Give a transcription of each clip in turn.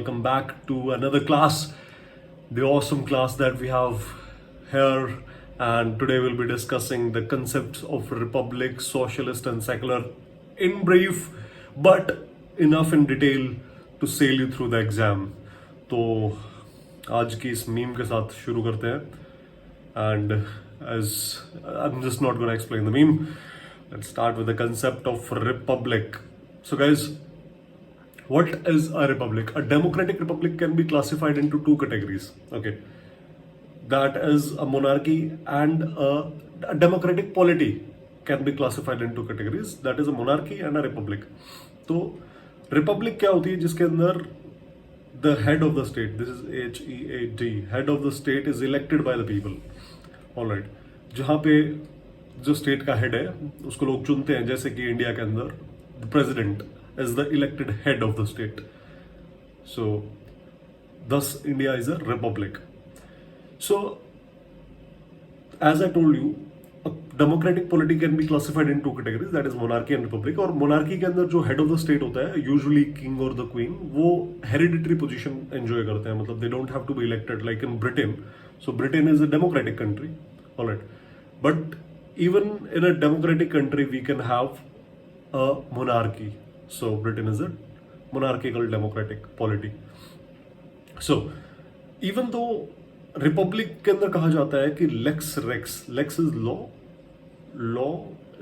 welcome back to another class, the awesome class that we have here. And today we'll be discussing the concepts of republic, socialist, and secular in brief, but enough in detail to sail you through the exam. तो आज की इस meme के साथ शुरू करते हैं. And as I'm just not going to explain the meme, let's start with the concept of republic. So guys, what is a republic? A democratic republic can be classified into two categories. Okay, that is a monarchy, and a democratic polity can be classified into categories. That is a monarchy and a republic. तो republic क्या होती है? जिसके अंदर the head of the state, this is HEAD, head of the state is elected by the people. All right, जहाँ पे जो state का हेड है उसको लोग चुनते हैं, जैसे कि इंडिया के अंदर the president is the elected head of the state. So thus India is a republic. So as I told you, a democratic polity can be classified in two categories, that is monarchy and republic. और monarchy के अंदर जो head of the state होता है, usually king or the queen, वो hereditary position enjoy करते हैं, मतलब they don't have to be elected like in Britain. So Britain is a democratic country, all right. But even in a democratic country, we can have a monarchy. So Britain is a monarchical democratic polity. So even though republic के अंदर कहा जाता है कि lex rex, lex is law, law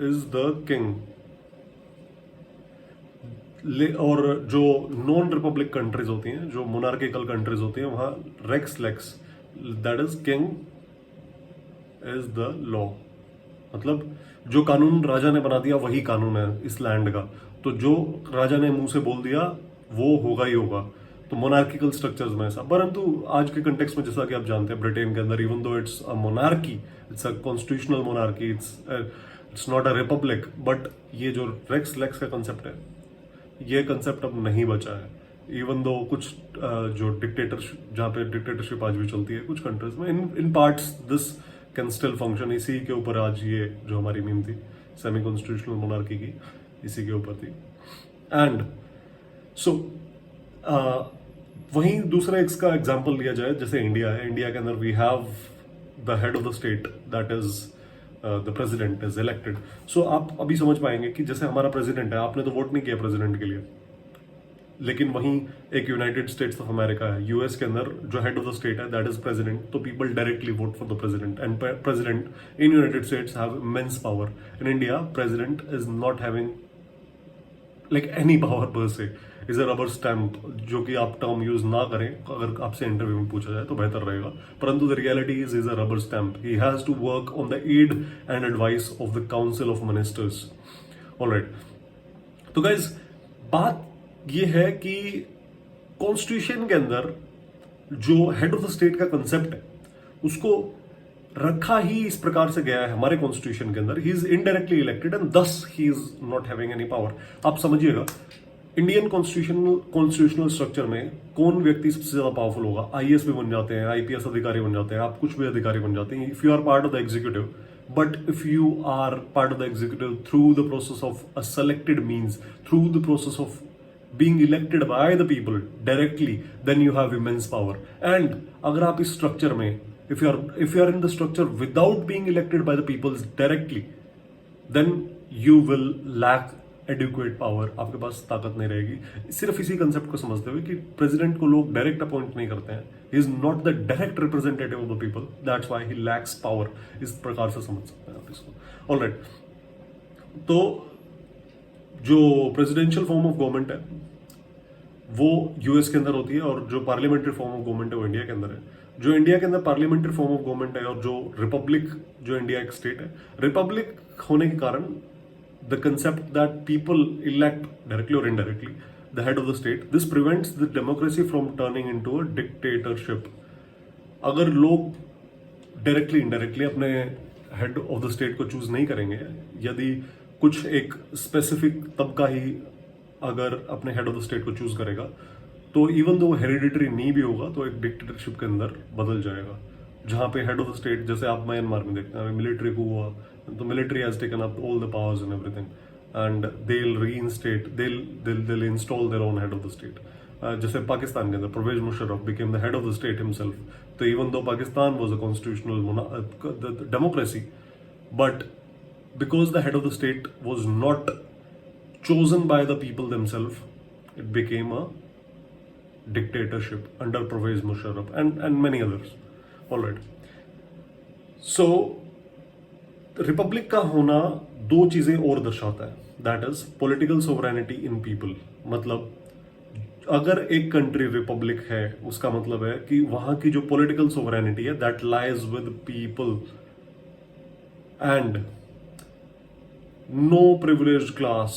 is the king, और जो non Republic countries होती हैं, जो मोनार्किकल कंट्रीज होती हैं, वहां rex lex, that is king is the law. मतलब जो कानून राजा ने बना दिया वही कानून है इस लैंड का. तो जो राजा ने मुंह से बोल दिया वो होगा ही होगा. तो मोनार्किकल स्ट्रक्चर्स में ऐसा. परंतु आज के कंटेक्स्ट में जैसा कि आप जानते हैं, ब्रिटेन के अंदर even though it's a monarchy, it's a constitutional monarchy, it's not a republic, but ये जो रेक्स लेक्स का कंसेप्ट है, ये कंसेप्ट अब नहीं बचा है. इवन दो कुछ जो डिक्टेटरशिप, जहाँ पे डिक्टेटरशिप आज भी चलती है कुछ कंट्रीज में, in parts this can still function. इसी के ऊपर आज ये जो हमारी मीम थी सेमी कॉन्स्टिट्यूशनल मोनार्की की, इसी के ऊपर थी. एंड सो वहीं दूसरा इसका एग्जाम्पल लिया जाए, जैसे इंडिया है. इंडिया के अंदर we have the head of the state, that is the president is elected. So आप अभी समझ पाएंगे कि जैसे हमारा प्रेसिडेंट है, आपने तो वोट नहीं किया प्रेसिडेंट के लिए, लेकिन वहीं एक यूनाइटेड स्टेट्स ऑफ अमेरिका है, यूएस के अंदर जो हेड ऑफ द स्टेट है दैट इज प्रेसिडेंट. तो people directly vote for the president, and president in United states have immense power. In India president is not having like any power पर से, is a rubber stamp, जो कि आप term use ना करें. अगर आपसे इंटरव्यू में पूछा जाए तो बेहतर रहेगा. परंतु the reality is a rubber stamp. He has to work on the aid and advice of the council of ministers. Alright, तो गाइज बात ये है कि कॉन्स्टिट्यूशन के अंदर जो हेड ऑफ द स्टेट का कंसेप्ट है उसको रखा ही इस प्रकार से गया है हमारे कॉन्स्टिट्यूशन के अंदर. He is indirectly elected and thus he is not having any power. आप समझिएगा, इंडियन कॉन्स्टिट्यूशनल स्ट्रक्चर में कौन व्यक्ति सबसे ज्यादा पावरफुल होगा? आईएएस भी बन जाते हैं, आईपीएस अधिकारी बन जाते हैं, आप कुछ भी अधिकारी बन जाते हैं if you are part of the executive. But if you are part of the executive through the process of a selected means, through the process of being elected by the people directly, then you have immense power. And अगर आप इस structure में, if you are in the structure without being elected by the people directly, then you will lack adequate power. आपके पास ताकत नहीं रहेगी. सिर्फ इसी कंसेप्ट को समझते हुए कि प्रेसिडेंट को लोग डायरेक्ट अपॉइंट नहीं करते हैं, he is not the direct representative of the people, that's why he lacks power. इस प्रकार से समझ सकते हैं आप इसको. ऑलराइट, तो जो प्रेसिडेंशियल फॉर्म ऑफ गवर्नमेंट है वो यूएस के अंदर होती है, और जो पार्लियामेंट्री फॉर्म ऑफ गवर्नमेंट है वो इंडिया के अंदर है. जो इंडिया के अंदर पार्लियामेंट्री फॉर्म ऑफ गवर्नमेंट है, और जो रिपब्लिक, जो इंडिया एक स्टेट है, रिपब्लिक होने के कारण the concept that people elect directly और indirectly the head of the state, this prevents the democracy from turning into a dictatorship. अगर लोग डायरेक्टली इनडायरेक्टली अपने हेड ऑफ द स्टेट को चूज नहीं करेंगे, यदि कुछ एक स्पेसिफिक तबका ही अगर अपने हेड ऑफ द स्टेट को चूज करेगा, तो इवन दो हेरिडिटरी नहीं भी होगा तो एक डिक्टेटरशिप के अंदर बदल जाएगा. जहां पे हेड ऑफ द स्टेट, जैसे आप म्यांमार में देखते हैं मिलिट्री को हुआ, तो military has taken up all the powers and everything, and they'll reinstate, they'll install their own head of the state. जैसे पाकिस्तान के अंदर Pervez Musharraf became the head of the state himself, तो even though Pakistan was a constitutional democracy, but because the head of the state was not chosen by the people themselves, it became a dictatorship under Pervez Musharraf and many others. All right. So, Republic का होना दो चीजें और दर्शाता है, that is political sovereignty in people. मतलब अगर एक कंट्री रिपब्लिक है उसका मतलब है कि वहां की जो पॉलिटिकल सोवरेनिटी है that lies with people and no privileged class.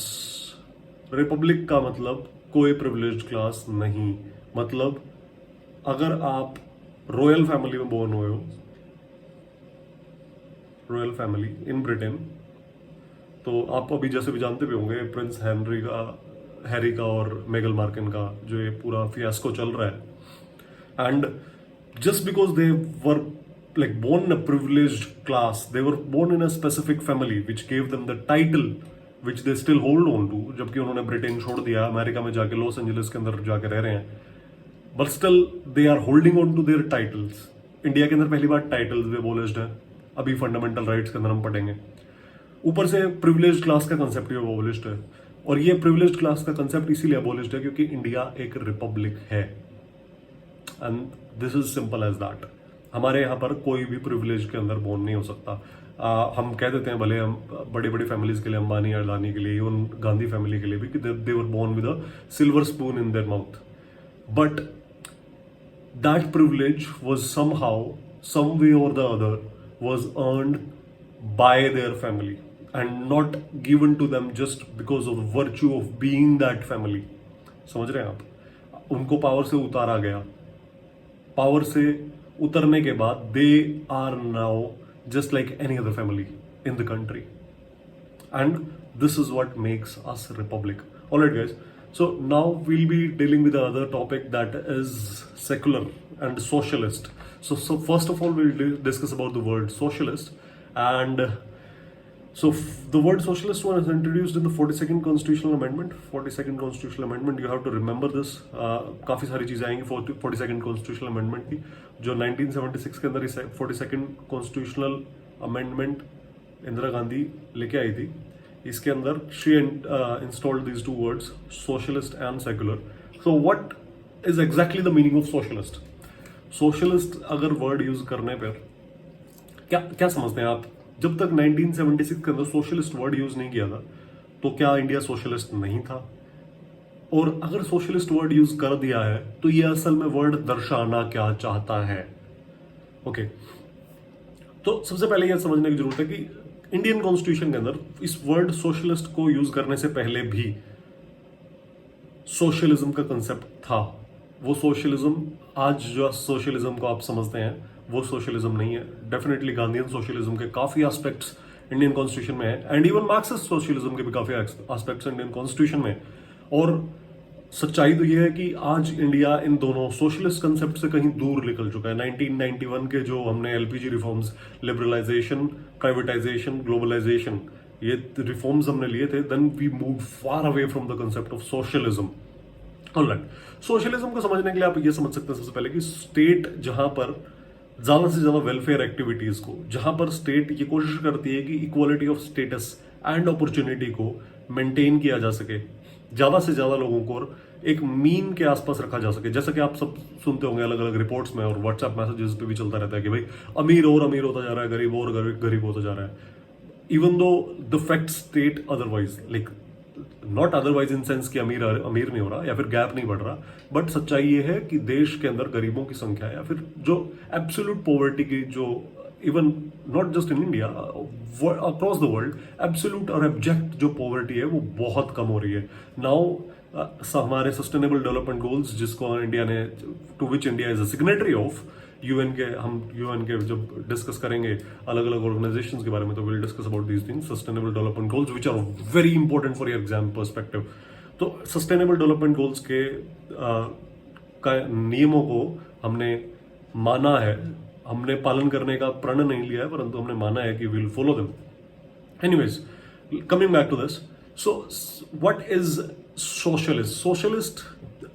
Republic का मतलब कोई प्रिविलेज्ड क्लास नहीं. मतलब अगर आप रॉयल फैमिली में बोर्न हुए हो, रॉयल फैमिली इन ब्रिटेन, तो आप अभी जैसे भी जानते भी होंगे प्रिंस हैरी का और मेगल मार्कन का जो ये पूरा फियास्को चल रहा है. And just because they were like born in a privileged class, they were born in a specific family which gave them the title which they still hold on to, जबकि उन्होंने ब्रिटेन छोड़ दिया, America में जाके Los Angeles के अंदर जाके रह रहे हैं, but still they are holding on to their titles. India के अंदर पहली बार टाइटल्स भी अबॉलिश्ड है, अभी फंडामेंटल राइट्स के अंदर हम पढ़ेंगे. ऊपर से प्रिविलेज्ड क्लास का कंसेप्ट भी अबॉलिश्ड है, और ये प्रिविलेज्ड क्लास का कंसेप्ट इसीलिए अबॉलिश्ड है क्योंकि इंडिया एक रिपब्लिक है. And this is simple as that. हमारे यहाँ पर कोई भी प्रिविलेज के अंदर बोर्न नहीं हो सकता. हम कह देते हैं भले हम बड़ी बड़ी फैमिलीज के लिए, अंबानी अडानी के लिए, इवन गांधी फैमिली के लिए भी, कि they were born with a silver spoon in their mouth, but that privilege was somehow, some way और the other, was earned by their family and not given to them just because of virtue of being that family. समझ रहे हैं आप? उनको power से उतारा गया. Power से उतरने के बाद they are now just like any other family in the country, and this is what makes us republic. Alright guys, so now we'll be dealing with other topic that is secular and socialist. So first of all we'll discuss about the word socialist, and so the word socialist was introduced in the 42nd constitutional amendment. 42nd constitutional amendment, you have to remember this. काफी सारी चीजें आएंगी 42nd constitutional amendment की, जो 1976 के अंदर 42nd constitutional amendment Indira Gandhi लेके आई थी. इसके अंदर she installed these two words, socialist and secular. So what is exactly the meaning of socialist? Socialist अगर वर्ड यूज करने पर क्या क्या समझते हैं आप? जब तक 1976 के अंदर सोशलिस्ट वर्ड यूज नहीं किया था तो क्या इंडिया सोशलिस्ट नहीं था? और अगर सोशलिस्ट वर्ड यूज कर दिया है तो ये असल में वर्ड दर्शाना क्या चाहता है? ओके, तो सबसे पहले यह समझने की जरूरत है कि इंडियन कॉन्स्टिट्यूशन के अंदर इस वर्ड सोशलिस्ट को यूज करने से पहले भी सोशलिज्म का कंसेप्ट था. वो सोशलिज्म, आज जो सोशलिज्म को आप समझते हैं वो सोशलिज्म नहीं है. डेफिनेटली गांधीयन सोशलिज्म के काफी एस्पेक्ट्स इंडियन कॉन्स्टिट्यूशन में है, एंड इवन मार्क्सिस्ट सोशलिज्म के भी काफी एस्पेक्ट्स इंडियन कॉन्स्टिट्यूशन में. और सच्चाई तो ये है कि आज इंडिया इन दोनों सोशलिस्ट कंसेप्ट से कहीं दूर निकल चुका है. 1991 के जो हमने LPG reforms, liberalisation, privatisation, globalisation, ये रिफॉर्म्स हमने लिए थे, then we move far away from the concept of socialism. Alright, socialism को समझने के लिए आप ये समझ सकते हैं सबसे पहले कि स्टेट जहां पर ज्यादा से ज्यादा वेलफेयर एक्टिविटीज को, जहां पर स्टेट ये कोशिश करती है कि equality of status and opportunity को मेंटेन किया जा सके, ज्यादा से ज्यादा लोगों को एक मीन के आसपास रखा जा सके. जैसा कि आप सब सुनते होंगे अलग अलग रिपोर्ट्स में और व्हाट्सएप मैसेजेस पे भी चलता रहता है कि भाई अमीर और अमीर होता जा रहा है, गरीब और गरीब होता जा रहा है. Even though the fact state otherwise, like not otherwise in sense कि अमीर नहीं हो रहा या फिर गैप नहीं बढ़ रहा, बट सच्चाई ये है कि देश के अंदर गरीबों की संख्या या फिर जो एब्सोल्यूट पॉवर्टी की, जो even not just in India, across the world absolute और एब्जेक्ट जो पॉवर्टी है वो बहुत कम हो रही है. नाउ हमारे सस्टेनेबल डेवलपमेंट गोल्स, जिसको इंडिया ने, to which India is a signatory of, UN के जब डिस्कस करेंगे अलग अलग ऑर्गेनाइजेशंस के बारे में, तो will discuss about these things, sustainable development goals which are very important for your exam perspective. तो सस्टेनेबल डेवलपमेंट गोल्स के नियमों को हमने माना है, हमने पालन करने का प्रण नहीं लिया है, परंतु हमने माना है कि will follow them. Anyways, coming back to this, so what is socialist? Socialist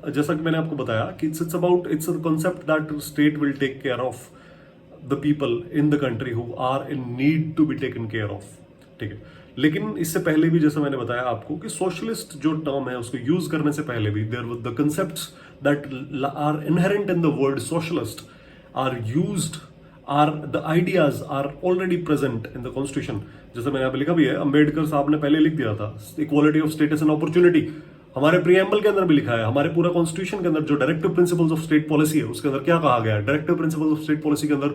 जैसा कि मैंने आपको बताया कि it's a concept that state will take care of the people in the country who are in need to be taken care of, ठीक है। लेकिन इससे पहले भी जैसे मैंने बताया आपको कि सोशलिस्ट जो टर्म है उसको यूज करने से पहले भी there were the concepts that are inherent in the word socialist are used, are the ideas are already present in the constitution. जैसे मैंने यहाँ पे लिखा भी है, अंबेडकर साहब ने पहले लिख दिया था equality of status and opportunity, हमारे प्रीएम्बल के अंदर भी लिखा है, हमारे पूरा कॉन्स्टिट्यूशन के अंदर जो directive principles of state policy है उसके अंदर क्या कहा गया है। Directive principles of state policy के अंदर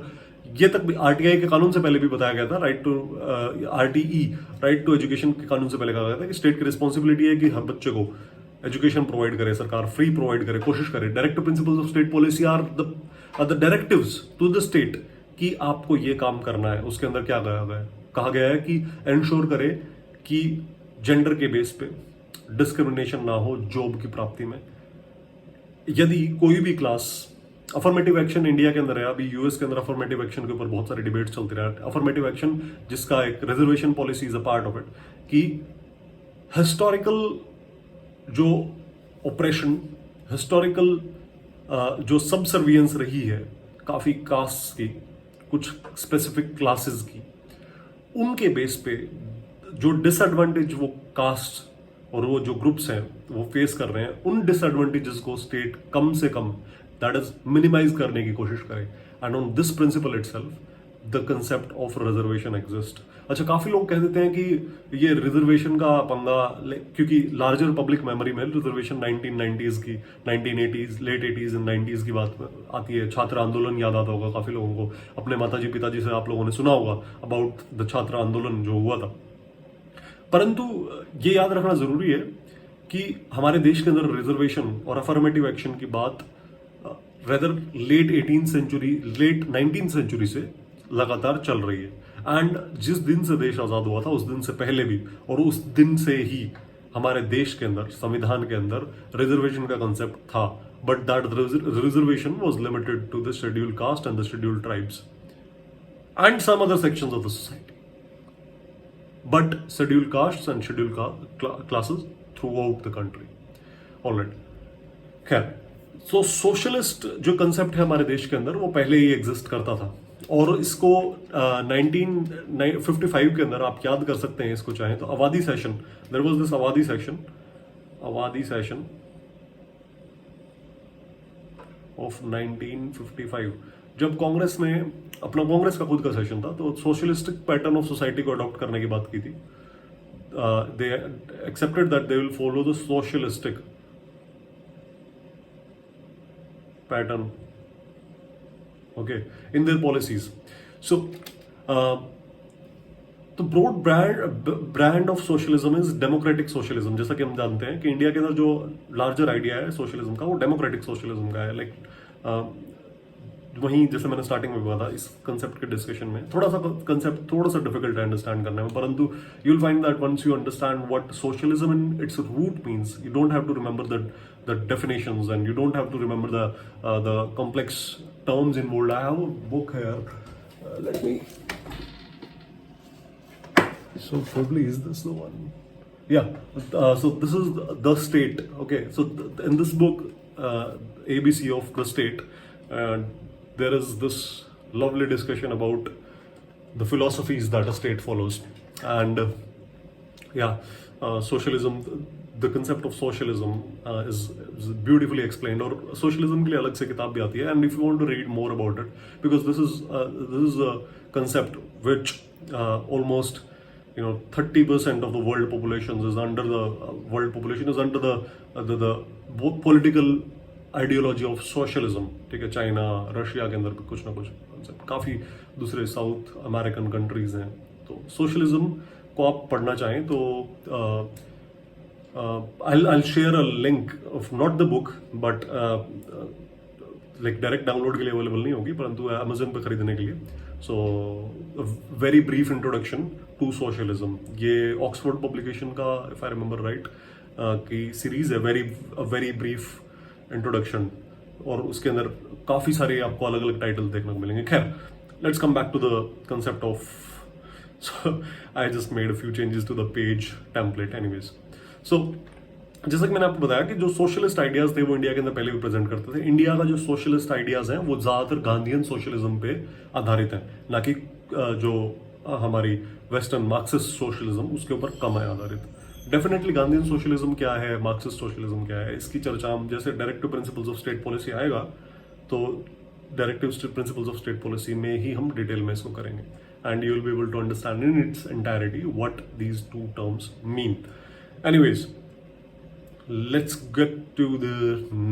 ये तक भी आरटीआई के कानून से पहले भी बताया गया था, right to RTE, right to education के कानून से पहले कहा गया था कि स्टेट की रिस्पॉन्सिबिलिटी है कि हर बच्चे को एजुकेशन प्रोवाइड करे, सरकार फ्री प्रोवाइड करे, कोशिश करे। Directive principles of state policy are the directives to the state कि आपको ये काम करना है। उसके अंदर क्या कहा गया है कि एंश्योर करे कि जेंडर के बेस पे डिस्क्रिमिनेशन ना हो जॉब की प्राप्ति में। यदि कोई भी क्लास, अफर्मेटिव एक्शन इंडिया के अंदर है, अभी यूएस के अंदर अफर्मेटिव एक्शन के ऊपर बहुत सारे डिबेट चलते रहे। अफर्मेटिव एक्शन जिसका एक reservation policy is a part of it, कि हिस्टोरिकल जो ऑपरेशन, हिस्टोरिकल जो सबसर्वियंस रही है काफी कास्ट की, कुछ स्पेसिफिक क्लासेस की, उनके बेस पे जो डिसएडवांटेज वो कास्ट और वो जो ग्रुप्स हैं वो फेस कर रहे हैं, उन डिसएडवांटेजेस को स्टेट कम से कम, दैट इज मिनिमाइज करने की कोशिश करे। And on this principle itself the concept of reservation exist. अच्छा, काफी लोग कह देते हैं कि ये रिजर्वेशन का पंगा, क्योंकि लार्जर पब्लिक मेमोरी में रिजर्वेशन 1990s की, 1980s, late 80s and 90s की बात आती है। छात्र आंदोलन याद आता होगा काफी लोगों को, अपने माताजी पिताजी से आप लोगों ने सुना होगा अबाउट द छात्र आंदोलन जो हुआ था। परंतु ये याद रखना जरूरी है कि हमारे देश के अंदर रिजर्वेशन और अफर्मेटिव एक्शन की बात रेदर लेट 19th सेंचुरी से लगातार चल रही है। एंड जिस दिन से देश आजाद हुआ था उस दिन से पहले भी, और उस दिन से ही हमारे देश के अंदर, संविधान के अंदर रिजर्वेशन का कंसेप्ट था। But that reservation was limited to the scheduled caste and the scheduled tribes and some other sections of the society, but scheduled castes and scheduled classes throughout the country. All right. खैर, so socialist जो concept है हमारे देश के अंदर वो पहले ही exist करता था, और इसको 1955 के अंदर आप याद कर सकते हैं इसको चाहें तो, Avadi session, there was this Avadi session of 1955, जब कांग्रेस ने अपना, कांग्रेस का खुद का सेशन था, तो सोशलिस्टिक पैटर्न ऑफ सोसाइटी को अडॉप्ट करने की बात की थी। They accepted that they will follow the socialistic pattern, okay, in their policies. So तो broad brand of socialism is democratic socialism. जैसा कि हम जानते हैं कि इंडिया के अंदर जो लार्जर आइडिया है सोशलिज्म का वो डेमोक्रेटिक सोशलिज्म का है। लाइक वहीं जैसे मैंने स्टार्टिंग में कहा था, इस कंसेप्ट के डिस्कशन में थोड़ा सा डिफिकल्ट है अंडरस्टैंड करने में, परंतु you will find that once you understand what socialism in its root means, you don't have to remember the definitions and you don't have to remember the complex terms involved. I have a book here. Let me. So probably is this the one? Yeah. So this is the state. Okay. So in this book, ABC of the state, there is this lovely discussion about the philosophies that a state follows, and socialism. The concept of socialism is beautifully explained, और socialism के लिए अलग से किताब भी आती है, and if you want to read more about it, because this is a concept which almost 30% of the world population is under the political ideology of socialism. ठीक है, चाइना, रशिया के अंदर कुछ ना कुछ concept, काफी दूसरे साउथ अमेरिकन कंट्रीज हैं। तो सोशलिज्म को आप पढ़ना चाहें तो I'll share a link of not the book but like direct download के लिए अवेलेबल नहीं होगी, परंतु Amazon पे खरीदने के लिए। So very brief introduction to socialism, ये ऑक्सफोर्ड पब्लिकेशन का इफ आई रिमेंबर राइट की सीरीज है, वेरी ब्रीफ इंट्रोडक्शन, और उसके अंदर काफी सारे आपको अलग अलग टाइटल देखने को मिलेंगे। खैर, let's come back to the concept of, so I just made a few changes to the page template anyways. So जैसा कि मैंने आपको बताया कि जो सोशलिस्ट आइडियाज थे वो इंडिया के अंदर पहले भी प्रेजेंट करते थे। इंडिया का जो सोशलिस्ट आइडियाज हैं वो ज्यादातर गांधीयन सोशलिज्म पे आधारित है, ना कि जो हमारी वेस्टर्न मार्क्सिस्ट सोशलिज्म उसके ऊपर कम है आधारित। डेफिनेटली गांधीयन सोशलिज्म क्या है, मार्क्सिस्ट सोशलिज्म क्या है, इसकी चर्चा हम जैसे directive principles of state policy आएगा तो directive principles of state policy में ही हम डिटेल में इसको करेंगे, and you will be able to understand in its entirety what these two terms mean. Anyways, let's get to the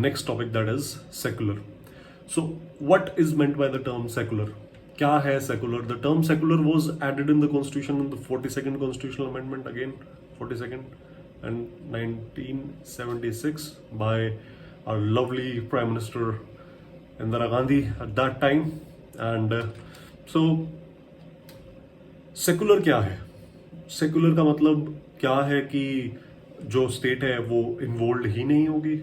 next topic, that is secular. So what is meant by the term secular? क्या है secular? The term secular was added in the constitution in the 42nd constitutional amendment, again 42nd and 1976 by our lovely prime minister Indira Gandhi at that time. And so secular क्या है? secular का मतलब क्या है कि जो state है वो इन्वॉल्व ही नहीं होगी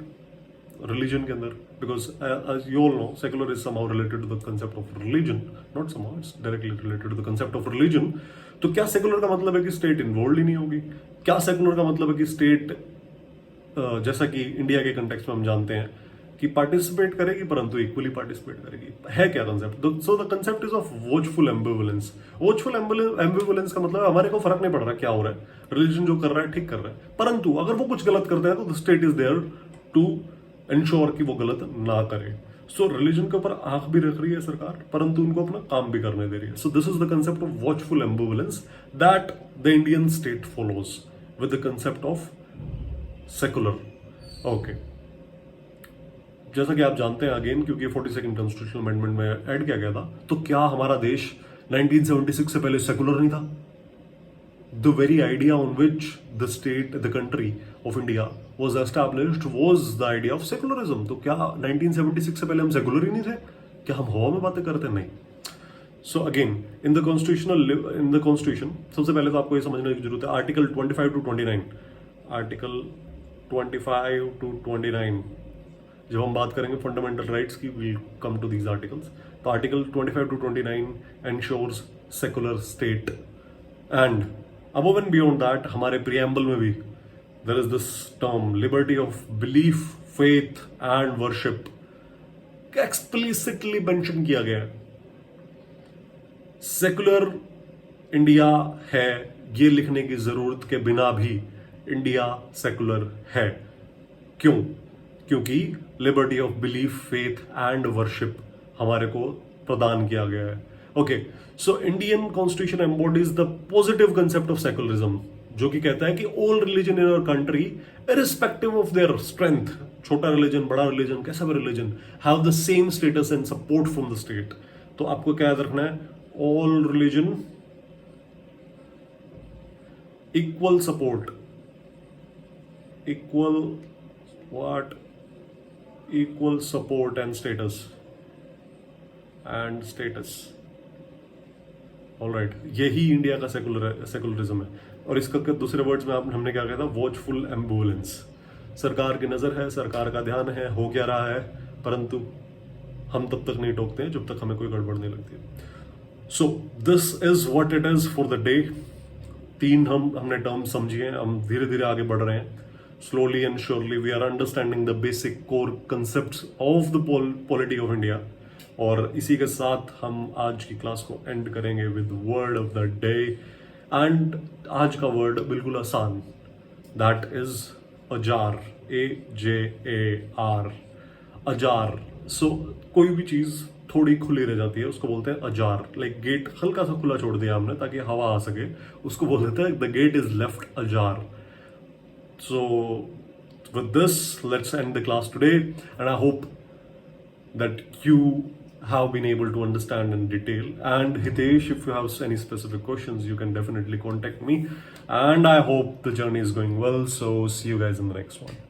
रिलीजन के अंदर, because as you all know secular is somehow related to the concept of religion, not somehow, it's directly related to the concept of religion. तो क्या सेकुलर का मतलब है कि स्टेट इन्वॉल्व ही नहीं होगी? क्या सेकुलर का मतलब है कि स्टेट जैसा कि इंडिया के कंटेक्स्ट में हम जानते हैं कि पार्टिसिपेट करेगी परंतु इक्वली पार्टिसिपेट करेगी? है क्या concept? So the concept is of watchful एम्बिवलेंस। Watchful एम्बिवलेंस का मतलब है हमारे को फर्क नहीं पड़ रहा क्या हो रहा है, रिलीजन जो कर रहा है ठीक कर रहा है, परंतु अगर वो कुछ गलत करता है तो the state is there to ensure कि वो गलत ना करे। सो रिलीजन के ऊपर आंख भी रख रही है सरकार, परंतु उनको अपना काम भी करने दे रही है। So this is the concept of watchful एम्बिवलेंस that the Indian state follows with the concept of secular. Okay, जैसा कि आप जानते हैं अगेन, क्योंकि 42nd कॉन्स्टिट्यूशनल अमेंडमेंट में ऐड किया गया था, तो क्या हमारा देश 1976 से पहले सेकुलर नहीं था? The very idea on which the state, the country of India was established was the idea of secularism. तो क्या 1976 से पहले हम सेकुलर ही नहीं थे? क्या हम हवा में बातें करते? नहीं। So again, in the constitution, सबसे पहले तो आपको ये समझने की जरूरत है आर्टिकल 25 to 29, आर्टिकल 25 to 29, जब हम बात करेंगे फंडामेंटल राइट्स की, will come to these articles. तो article 25 to 29 ensures secular state, and above and beyond that हमारे प्रियम्बल में भी there is this term liberty of belief, faith and worship explicitly mention किया गया है। सेकुलर इंडिया है ये लिखने की जरूरत के बिना भी इंडिया सेकुलर है। क्यों? क्योंकि liberty of belief, faith and worship हमारे को प्रदान किया गया है। Okay, so Indian constitution embodies the positive concept of secularism, जो कि कहता है कि all religion in our country irrespective of their strength, छोटा रिलीजन, बड़ा रिलीजन, कैसा भी religion, have the same status and support from the state. तो आपको क्या याद रखना है? All religion equal support, equal what? Equal support and status, alright, यही इंडिया का सेकुलरिज्म है। और इसका दूसरे वर्ड्स में हमने क्या कहा था? वॉचफुल एम्बिवलेंस। सरकार की नजर है, सरकार का ध्यान है, हो क्या रहा है, परंतु हम तब तक नहीं टोकते हैं जब तक हमें कोई गड़बड़ नहीं लगती। So this is what it is for the day. 3 हमने टर्म समझिए, हम धीरे धीरे आगे बढ़ रहे हैं। Slowly and surely we are understanding the basic core concepts of the polity of India. और इसी के साथ हम आज की क्लास को एंड करेंगे with word of the day. And आज का वर्ड बिल्कुल आसान, दैट इज अजार, AJAR, अजार। सो कोई भी चीज थोड़ी खुली रह जाती है उसको बोलते हैं अजार। लाइक गेट हल्का सा खुला छोड़ दिया हमने ताकि हवा आ सके, उसको बोल देते हैं the gate is left ajar. So with this, let's end the class today, and I hope that you have been able to understand in detail. And Hitesh, if you have any specific questions, you can definitely contact me. And I hope the journey is going well. So see you guys in the next one.